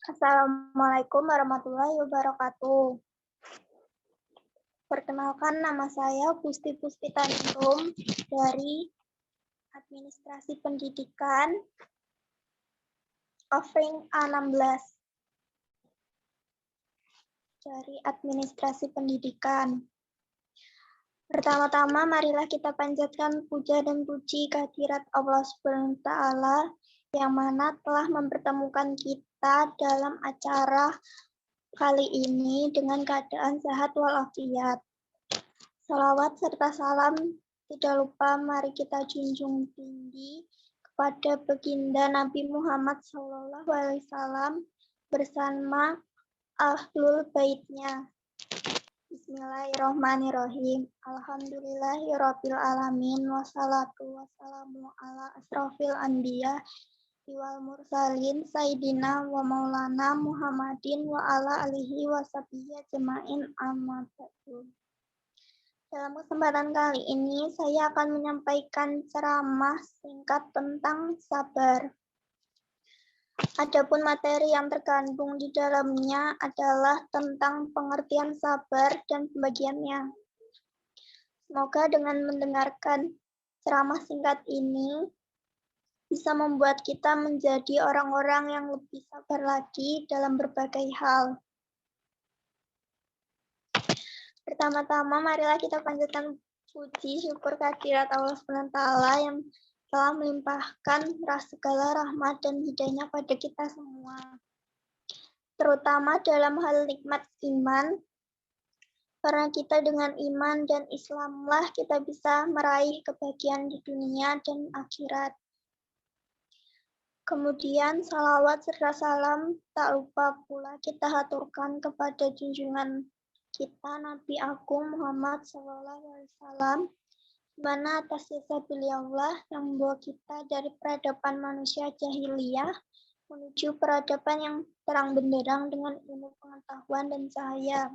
Assalamualaikum warahmatullahi wabarakatuh. Perkenalkan, nama saya Gusti Puspitantum dari Administrasi Pendidikan offering A16 dari Administrasi Pendidikan. Pertama-tama, marilah kita panjatkan puja dan puji kehadirat Allah Subhanahu wa Ta'ala yang mana telah mempertemukan kita dalam acara kali ini dengan keadaan sehat walafiat. Salawat serta salam tidak lupa mari kita junjung tinggi kepada baginda Nabi Muhammad SAW bersama ahlul baitnya. Bismillahirrahmanirrahim. Alhamdulillahirabbil alamin wassalatu wassalamu ala asrofil anbiya wal mursalin sayyidina wa maulana Muhammadin wa ala alihi wa sahbihi ajmain amma ba'du. Dalam kesempatan kali ini saya akan menyampaikan ceramah singkat tentang sabar. Adapun materi yang terkandung di dalamnya adalah tentang pengertian sabar dan pembagiannya. Semoga dengan mendengarkan ceramah singkat ini bisa membuat kita menjadi orang-orang yang lebih sabar lagi dalam berbagai hal. Pertama-tama, marilah kita panjatkan puji syukur kehadirat Allah SWT yang telah melimpahkan segala rahmat dan hidayahnya pada kita semua. Terutama dalam hal nikmat iman, karena kita dengan iman dan Islamlah kita bisa meraih kebahagiaan di dunia dan akhirat. Kemudian salawat serta salam tak lupa pula kita haturkan kepada junjungan kita Nabi Agung Muhammad SAW, mana atas jasa beliaulah yang membawa kita dari peradaban manusia jahiliyah menuju peradaban yang terang benderang dengan ilmu pengetahuan dan cahaya.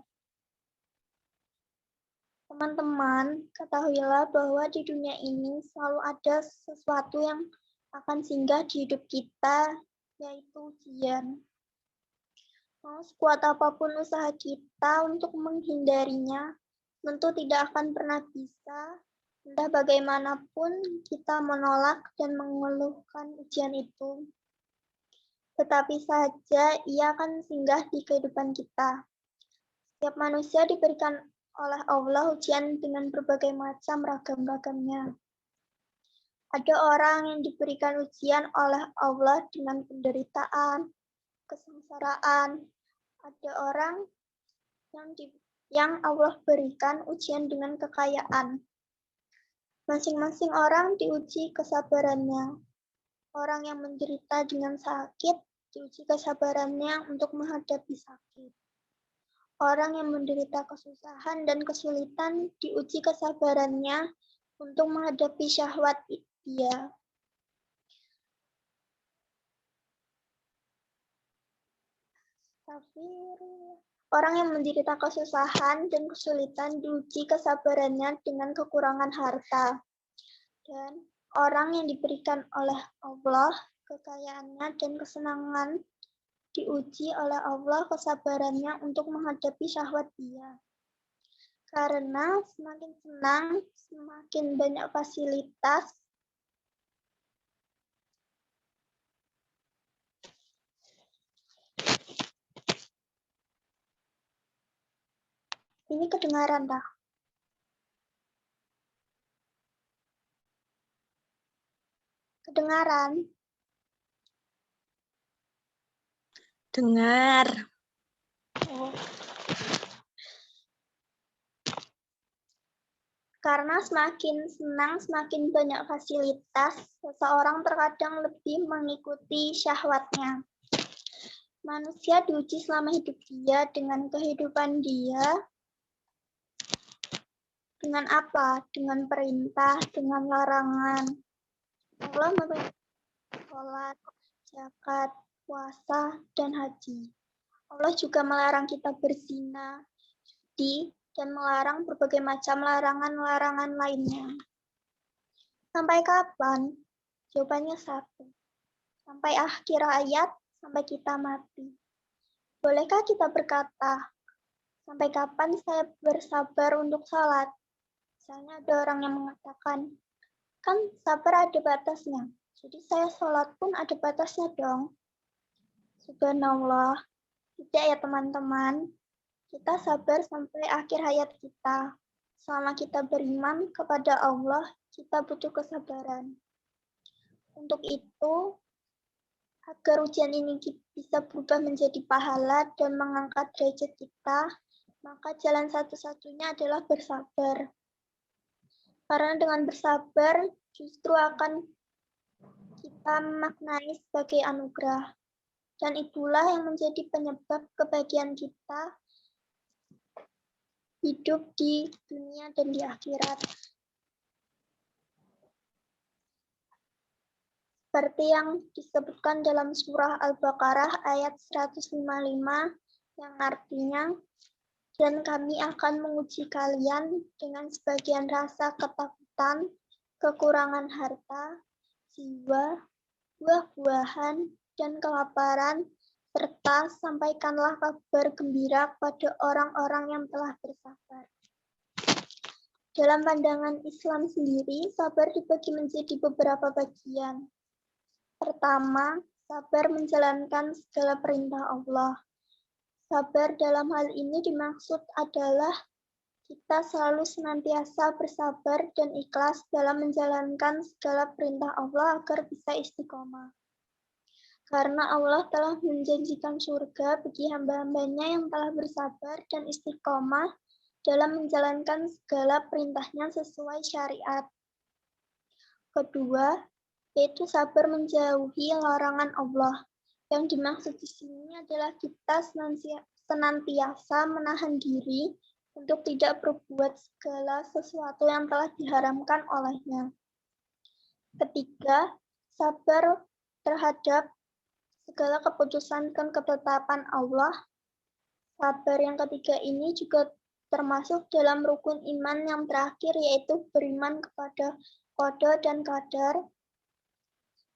Teman-teman, ketahuilah bahwa di dunia ini selalu ada sesuatu yang akan singgah di hidup kita, yaitu ujian. Mau sekuat apapun usaha kita untuk menghindarinya, tentu tidak akan pernah bisa. Entah bagaimanapun kita menolak dan mengeluhkan ujian itu. Tetapi saja ia akan singgah di kehidupan kita. Setiap manusia diberikan oleh Allah ujian dengan berbagai macam ragam-ragamnya. Ada orang yang diberikan ujian oleh Allah dengan penderitaan, kesengsaraan. Ada orang yang Allah berikan ujian dengan kekayaan. Masing-masing orang diuji kesabarannya. Orang yang menderita dengan sakit diuji kesabarannya untuk menghadapi sakit. Orang yang menderita kesusahan dan kesulitan diuji kesabarannya untuk menghadapi syahwat dia. Orang yang menderita kesusahan dan kesulitan diuji kesabarannya dengan kekurangan harta. Dan orang yang diberikan oleh Allah kekayaannya dan kesenangan diuji oleh Allah kesabarannya untuk menghadapi syahwat dia. Karena semakin senang, semakin banyak fasilitas, ini kedengaran dah. Kedengaran? Dengar. Oh. Karena semakin senang, semakin banyak fasilitas, seseorang terkadang lebih mengikuti syahwatnya. Manusia diuji selama hidup dia dengan kehidupan dia. Dengan apa? Dengan perintah, dengan larangan. Allah memberikan sholat, zakat, puasa, dan haji. Allah juga melarang kita berzina, judi, dan melarang berbagai macam larangan-larangan lainnya. Sampai kapan? Jawabannya satu. Sampai akhir hayat, sampai kita mati. Bolehkah kita berkata, sampai kapan saya bersabar untuk sholat? Misalnya ada orang yang mengatakan, kan sabar ada batasnya. Jadi saya sholat pun ada batasnya dong. Subhanallah. Tidak ya teman-teman. Kita sabar sampai akhir hayat kita. Selama kita beriman kepada Allah, kita butuh kesabaran. Untuk itu, agar ujian ini bisa berubah menjadi pahala dan mengangkat derajat kita, maka jalan satu-satunya adalah bersabar. Karena dengan bersabar justru akan kita maknai sebagai anugerah. Dan itulah yang menjadi penyebab kebahagiaan kita hidup di dunia dan di akhirat. Seperti yang disebutkan dalam surah Al-Baqarah ayat 155 yang artinya, dan kami akan menguji kalian dengan sebagian rasa ketakutan, kekurangan harta, jiwa, buah-buahan, dan kelaparan, serta sampaikanlah kabar gembira kepada orang-orang yang telah bersabar. Dalam pandangan Islam sendiri, sabar dibagi menjadi beberapa bagian. Pertama, sabar menjalankan segala perintah Allah. Sabar dalam hal ini dimaksud adalah kita selalu senantiasa bersabar dan ikhlas dalam menjalankan segala perintah Allah agar bisa istiqomah. Karena Allah telah menjanjikan surga bagi hamba-hambanya yang telah bersabar dan istiqomah dalam menjalankan segala perintahnya sesuai syariat. Kedua, yaitu sabar menjauhi larangan Allah. Yang dimaksud di sini adalah kita senantiasa menahan diri untuk tidak berbuat segala sesuatu yang telah diharamkan olehnya. Ketiga, sabar terhadap segala keputusan dan ketetapan Allah. Sabar yang ketiga ini juga termasuk dalam rukun iman yang terakhir, yaitu beriman kepada qada dan qadar.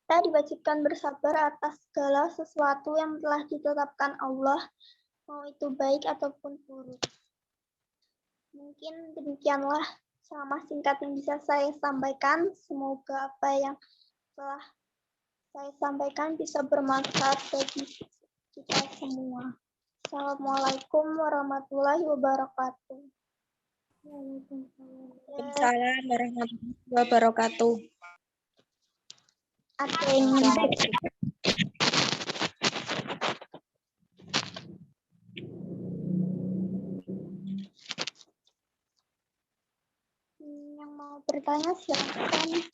Kita diwajibkan bersabar atas segala sesuatu yang telah ditetapkan Allah, mau itu baik ataupun buruk. Mungkin demikianlah ceramah singkat yang bisa saya sampaikan. Semoga apa yang telah saya sampaikan bisa bermanfaat bagi kita semua. Assalamualaikum warahmatullahi wabarakatuh. Waalaikumsalam warahmatullahi wabarakatuh. Ada yang ingin yang mau bertanya silakan.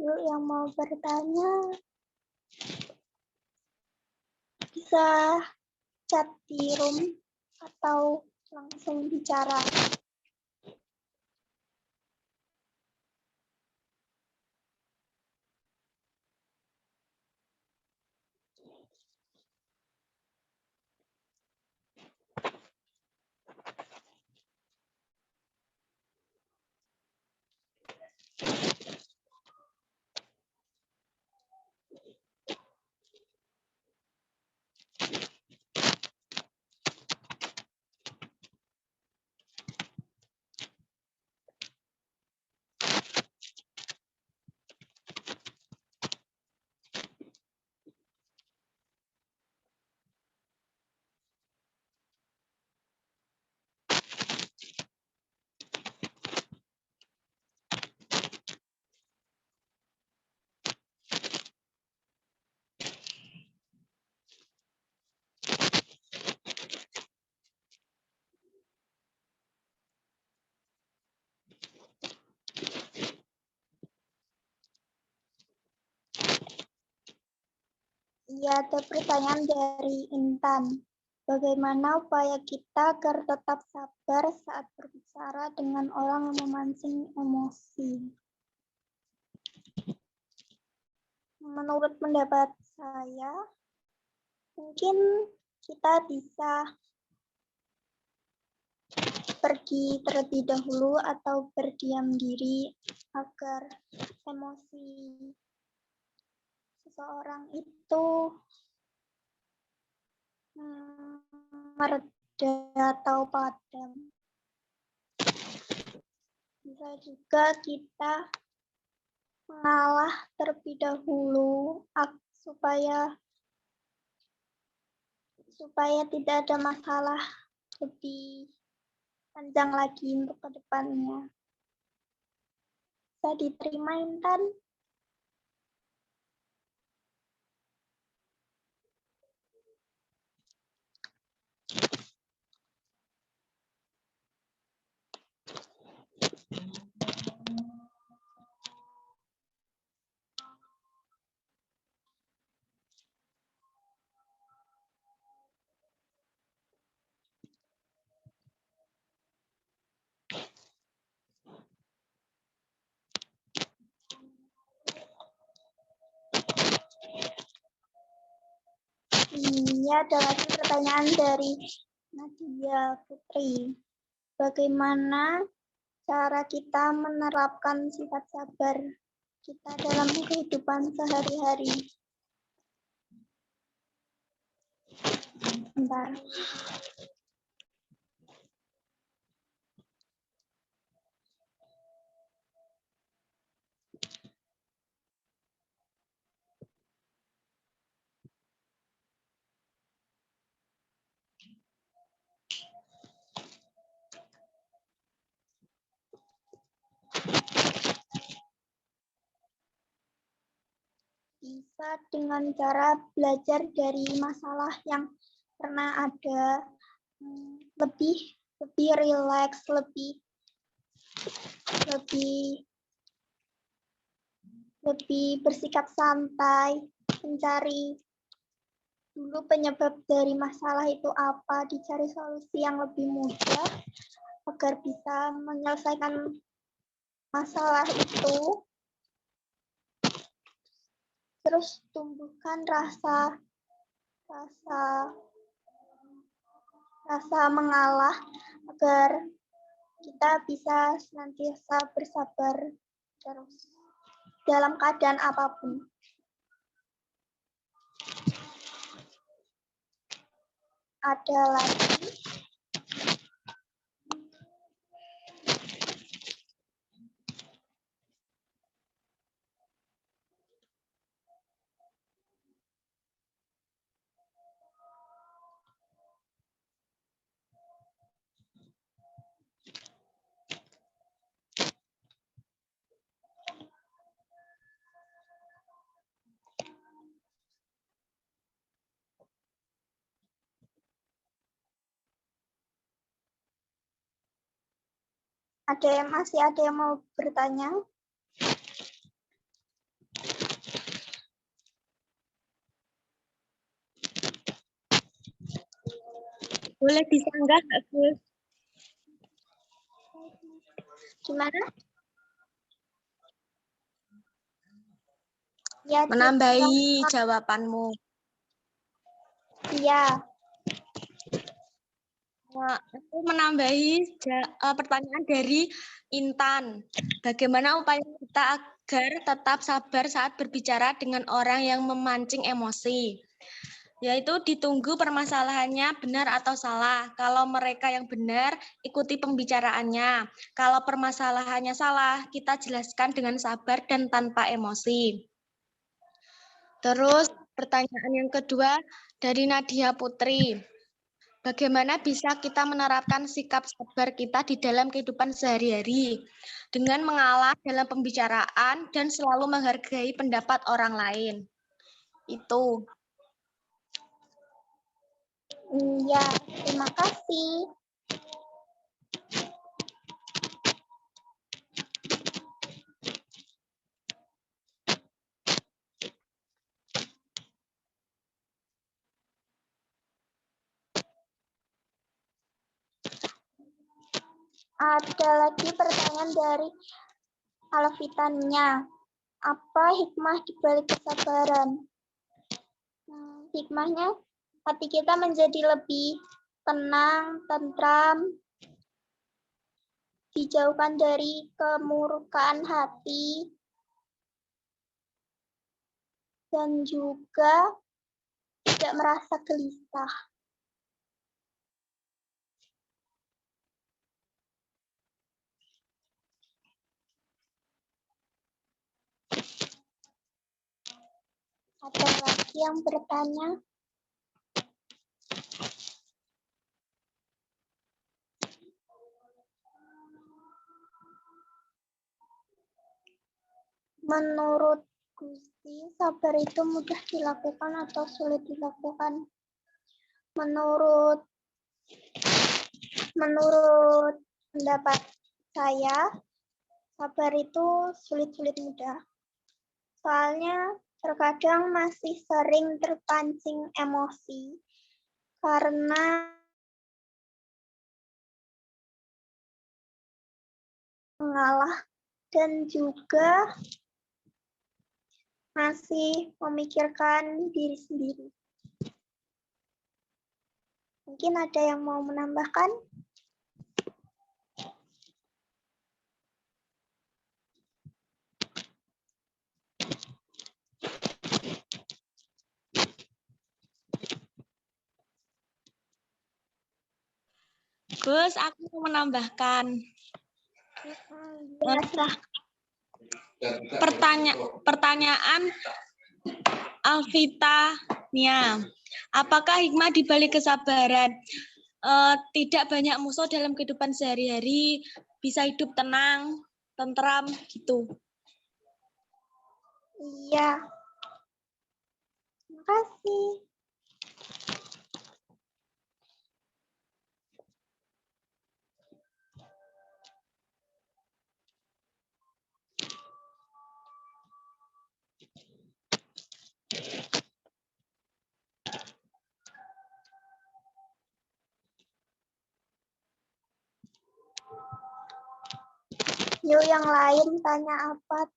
Yuk, yang mau bertanya bisa chat di room atau langsung bicara. Iya, ada pertanyaan dari Intan. Bagaimana upaya kita agar tetap sabar saat berbicara dengan orang yang memancing emosi? Menurut pendapat saya, mungkin kita bisa pergi terlebih dahulu atau berdiam diri agar emosi seseorang itu mereda atau padam. Bisa juga kita mengalah terlebih dahulu supaya tidak ada masalah lebih panjang lagi untuk kedepannya. Bisa diterima, Intan? Ini ada lagi pertanyaan dari Nadia Putri. Bagaimana cara kita menerapkan sifat sabar kita dalam kehidupan sehari-hari? Bentar. Bisa dengan cara belajar dari masalah yang pernah ada, lebih rileks, lebih bersikap santai, mencari dulu penyebab dari masalah itu apa, dicari solusi yang lebih mudah agar bisa menyelesaikan masalah itu. Terus tumbuhkan rasa mengalah agar kita bisa senantiasa bersabar terus dalam keadaan apapun. Ada lagi? Masih ada yang mau bertanya? Boleh disanggah nggak, Gus? Gimana? Ya, menambahi jawabanmu. Iya. Nah, aku menambahi pertanyaan dari Intan. Bagaimana upaya kita agar tetap sabar saat berbicara dengan orang yang memancing emosi? Yaitu ditunggu permasalahannya benar atau salah. Kalau mereka yang benar, ikuti pembicaraannya. Kalau permasalahannya salah, kita jelaskan dengan sabar dan tanpa emosi. Terus pertanyaan yang kedua dari Nadia Putri. Bagaimana bisa kita menerapkan sikap sabar kita di dalam kehidupan sehari-hari dengan mengalah dalam pembicaraan dan selalu menghargai pendapat orang lain? Itu. Ya, terima kasih. Ada lagi pertanyaan dari Alvitania. Apa hikmah di balik kesabaran? Hikmahnya hati kita menjadi lebih tenang, tentram, dijauhkan dari kemurkaan hati, dan juga tidak merasa gelisah. Ada lagi yang bertanya? Menurut Gusti, sabar itu mudah dilakukan atau sulit dilakukan? Menurut pendapat saya, sabar itu sulit-sulit mudah. Soalnya terkadang masih sering terpancing emosi karena mengalah dan juga masih memikirkan diri sendiri. Mungkin ada yang mau menambahkan? Gus, aku mau menambahkan. Pertanyaan Alvita Nia. Apakah hikmah di balik kesabaran? Tidak banyak musuh dalam kehidupan sehari-hari, bisa hidup tenang, tentram gitu. Iya. Terima kasih. Yuk yang lain tanya apa?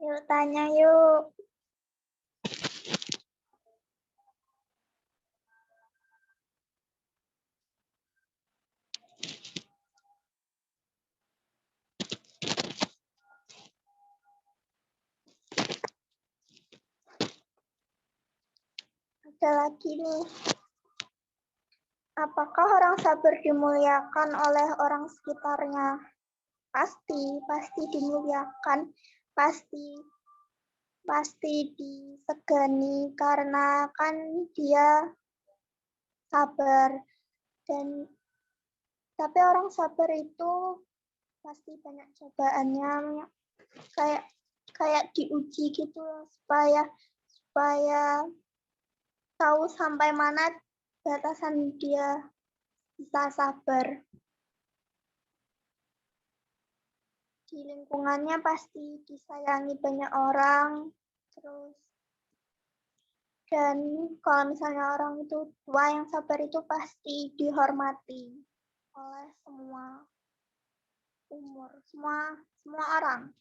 Yuk tanya yuk. Ada lagi nih. Apakah orang sabar dimuliakan oleh orang sekitarnya? Pasti dimuliakan, pasti disegani karena kan dia sabar. Dan tapi orang sabar itu pasti banyak cobaannya, kayak diuji gitu supaya tahu sampai mana batasan dia bisa sabar. Di lingkungannya pasti disayangi banyak orang, terus dan kalau misalnya orang itu tua yang sabar itu pasti dihormati oleh semua umur, semua orang.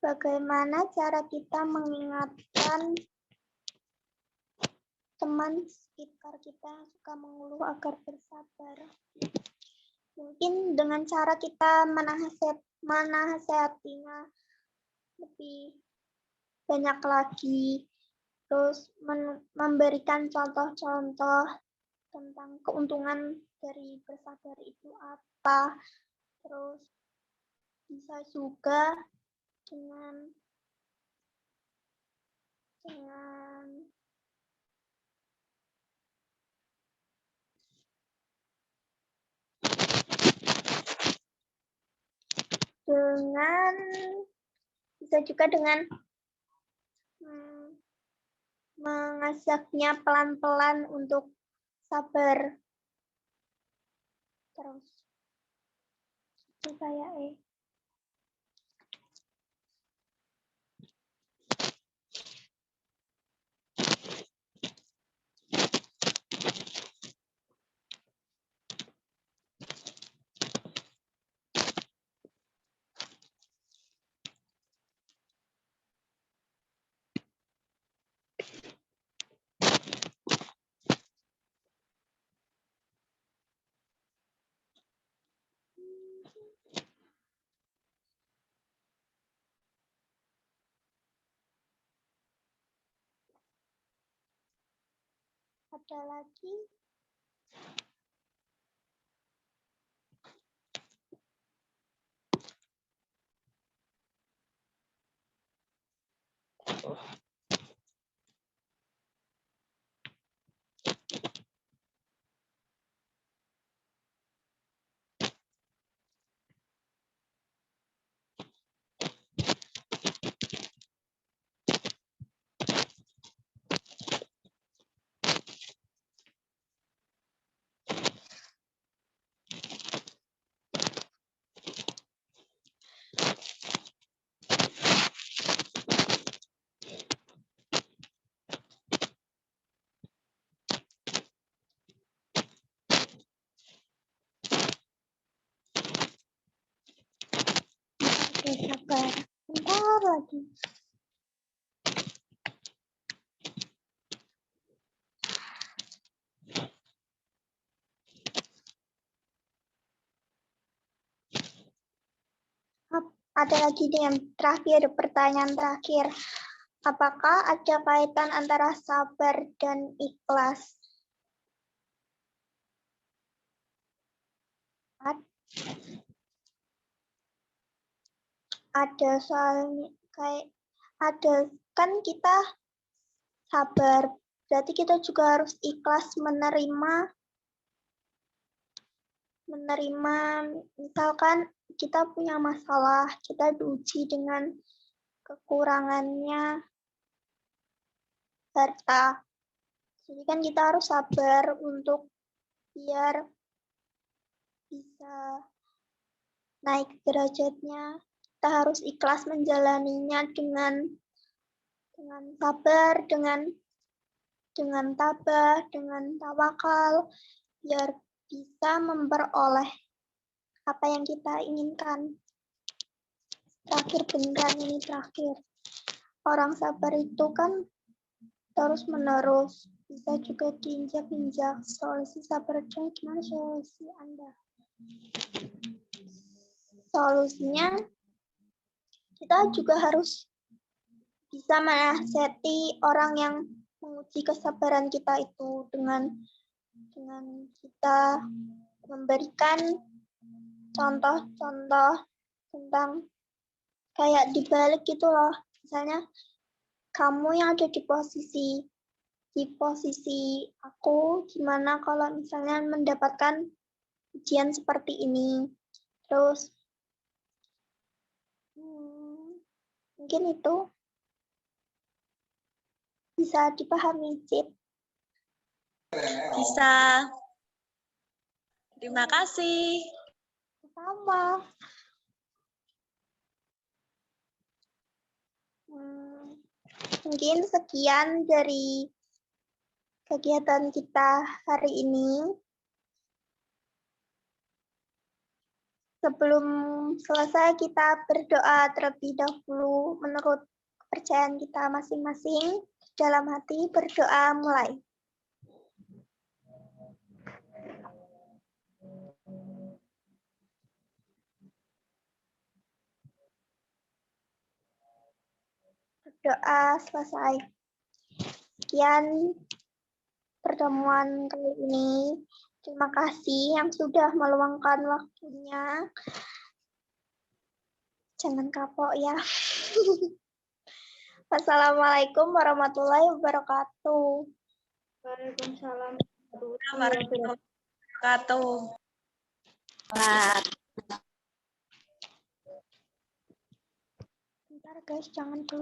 Bagaimana cara kita mengingatkan teman sekitar kita yang suka mengeluh agar bersabar? Mungkin dengan cara kita menasehatinya lebih banyak lagi, terus memberikan contoh-contoh tentang keuntungan dari bersabar itu apa, terus bisa juga dengan bisa juga dengan mengajaknya pelan-pelan untuk sabar. Terus itu saya ada lagi. Oke, sabar. Bentar lagi. Ada lagi nih yang terakhir, pertanyaan terakhir. Apakah ada kaitan antara sabar dan ikhlas? Ada, soalnya kayak ada, kan kita sabar, berarti kita juga harus ikhlas menerima misalkan kita punya masalah, kita diuji dengan kekurangannya harta. Jadi kan kita harus sabar untuk biar bisa naik derajatnya. Kita harus ikhlas menjalaninya dengan sabar, dengan tabah, dengan tawakal, biar bisa memperoleh apa yang kita inginkan. Terakhir, beneran ini terakhir. Orang sabar itu kan terus menerus, bisa juga diinjak-injak. Solusi sabarnya gimana solusi Anda? Solusinya kita juga harus bisa menasihati orang yang menguji kesabaran kita itu dengan kita memberikan contoh-contoh tentang kayak dibalik gitu loh. Misalnya kamu yang ada di posisi aku, gimana kalau misalnya mendapatkan ujian seperti ini. Terus mungkin itu bisa dipahami, Cip. Bisa. Terima kasih. Sama. Mungkin sekian dari kegiatan kita hari ini. Sebelum selesai kita berdoa terlebih dahulu menurut kepercayaan kita masing-masing. Dalam hati berdoa mulai. Berdoa selesai. Sekian pertemuan kali ini. Terima kasih yang sudah meluangkan waktunya. Jangan kapok ya. Wassalamualaikum warahmatullahi wabarakatuh. Waalaikumsalam Warahmatullahi wabarakatuh. Bentar guys, jangan